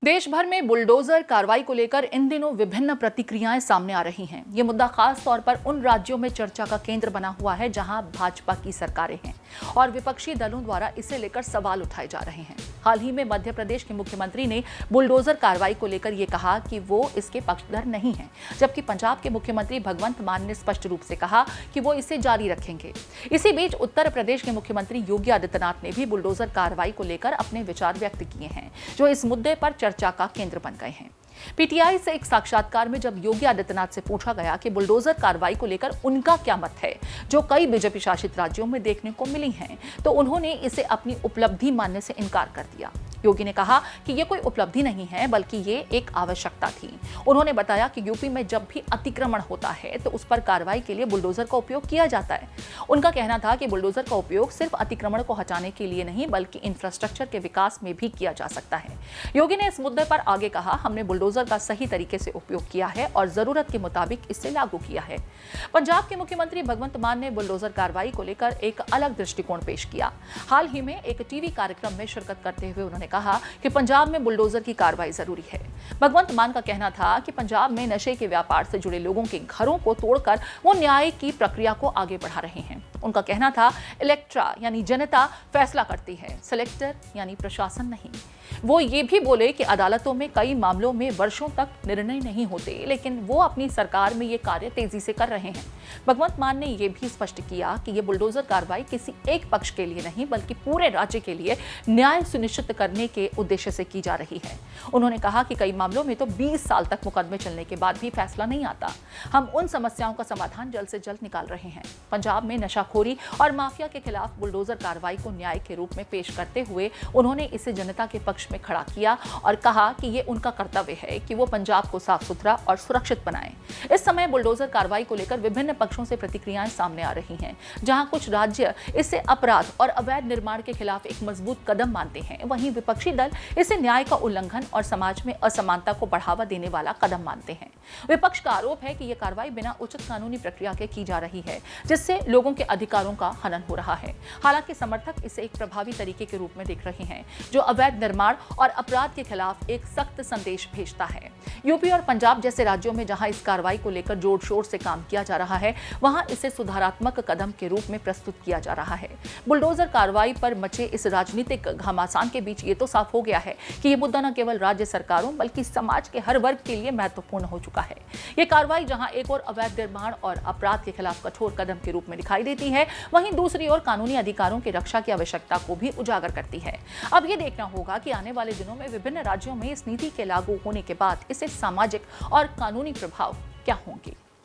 देश भर में बुलडोजर कार्रवाई को लेकर इन दिनों विभिन्न प्रतिक्रियाएं सामने आ रही हैं। ये मुद्दा खास तौर पर उन राज्यों में चर्चा का केंद्र बना हुआ है जहां भाजपा की सरकारें हैं और विपक्षी दलों द्वारा इसे लेकर सवाल उठाए जा रहे हैं। हाल ही में मध्य प्रदेश के मुख्यमंत्री ने बुलडोजर कार्रवाई को लेकर ये कहा कि वो इसके पक्षधर नहीं हैं, जबकि पंजाब के मुख्यमंत्री भगवंत मान ने स्पष्ट रूप से कहा कि वो इसे जारी रखेंगे। इसी बीच उत्तर प्रदेश के मुख्यमंत्री योगी आदित्यनाथ ने भी बुलडोजर कार्रवाई को लेकर अपने विचार व्यक्त किए हैं, जो इस मुद्दे पर चर्चा का केंद्र बन गए हैं। पीटीआई से एक साक्षात्कार में जब योगी आदित्यनाथ से पूछा गया कि बुलडोजर कार्रवाई को लेकर उनका क्या मत है, जो कई बीजेपी शासित राज्यों में देखने को मिली हैं, तो उन्होंने इसे अपनी उपलब्धि मानने से इनकार कर दिया। योगी ने कहा कि यह कोई उपलब्धि नहीं है, बल्कि ये एक आवश्यकता थी। उन्होंने बताया कि यूपी में जब भी अतिक्रमण होता है तो उस पर कार्रवाई के लिए बुलडोजर का उपयोग किया जाता है। उनका कहना था कि बुलडोजर का उपयोग सिर्फ अतिक्रमण को हटाने के लिए नहीं, बल्कि इंफ्रास्ट्रक्चर के विकास में भी किया जा सकता है। योगी ने इस मुद्दे पर आगे कहा, हमने बुलडोजर का सही तरीके से उपयोग किया है और जरूरत के मुताबिक इसे लागू किया है। पंजाब के मुख्यमंत्री भगवंत मान ने बुलडोजर कार्रवाई को लेकर एक अलग दृष्टिकोण पेश किया। हाल ही में एक टीवी कार्यक्रम में शिरकत करते हुए उन्होंने कहा कि पंजाब में बुलडोजर की कार्रवाई जरूरी है। भगवंत मान का कहना था कि पंजाब में नशे के व्यापार से जुड़े लोगों के घरों को तोड़कर वो न्याय की प्रक्रिया को आगे बढ़ा रहे हैं। उनका कहना था, इलेक्ट्रा यानी जनता फैसला करती है, सेलेक्टर यानी प्रशासन नहीं। वो ये भी बोले कि अदालतों में कई मामलों में वर्षों तक निर्णय नहीं होते, लेकिन वो अपनी सरकार में ये कार्य तेजी से कर रहे हैं। भगवंत मान ने यह भी स्पष्ट किया कि ये बुलडोजर कार्रवाई किसी एक पक्ष के लिए नहीं, बल्कि पूरे राज्य के लिए न्याय सुनिश्चित करने के उद्देश्य से की जा रही है। उन्होंने कहा कि कई मामलों में तो 20 साल तक मुकदमे चलने के बाद भी फैसला नहीं आता। हम उन समस्याओं का समाधान जल्द से जल्द निकाल रहे हैं। पंजाब में नशाखोरी और माफिया के खिलाफ बुलडोजर कार्रवाई को न्याय के रूप में पेश करते हुए उन्होंने इसे जनता के पक्ष में खड़ा किया और कहा कि ये उनका कर्तव्य है कि वो पंजाब को साफ सुथरा और सुरक्षित बनाएं। इस समय बुलडोजर कार्रवाई को लेकर विभिन्न पक्षों से प्रतिक्रियाएं सामने आ रही हैं। जहां कुछ राज्य इसे अपराध और अवैध निर्माण के खिलाफ एक मजबूत कदम मानते हैं, वहीं विपक्षी दल इसे न्याय का उल्लंघन और समाज में असमानता को बढ़ावा देने वाला कदम मानते हैं। विपक्ष का आरोप है कि यह कार्रवाई बिना उचित कानूनी प्रक्रिया के की जा रही है, जिससे लोगों के अधिकारों का हनन हो रहा है। हालांकि समर्थक इसे एक प्रभावी तरीके के रूप में देख रहे हैं, जो अवैध निर्माण और अपराध के खिलाफ एक सख्त संदेश भेजता है। यूपी और पंजाब जैसे राज्यों में जहां इस कार्रवाई को लेकर जोर शोर से काम किया जा रहा है, वहां इसे सुधारात्मक कदम के रूप में प्रस्तुत किया जा रहा है। बुलडोजर कार्रवाई पर मचे इस राजनीतिक घमासान के बीच ये तो साफ हो गया है कि ये मुद्दा न केवल राज्य सरकारों बल्कि समाज के हर वर्ग के लिए महत्वपूर्ण हो चुका है। ये कार्रवाई जहां एक और अवैध निर्माण और अपराध के खिलाफ कठोर कदम के रूप में दिखाई देती है, वहीं दूसरी ओर कानूनी अधिकारों की रक्षा की आवश्यकता को भी उजागर करती है। अब ये देखना होगा कि आने वाले दिनों में विभिन्न राज्यों में इस नीति के लागू होने के बाद इससे सामाजिक और कानूनी प्रभाव क्या होंगे।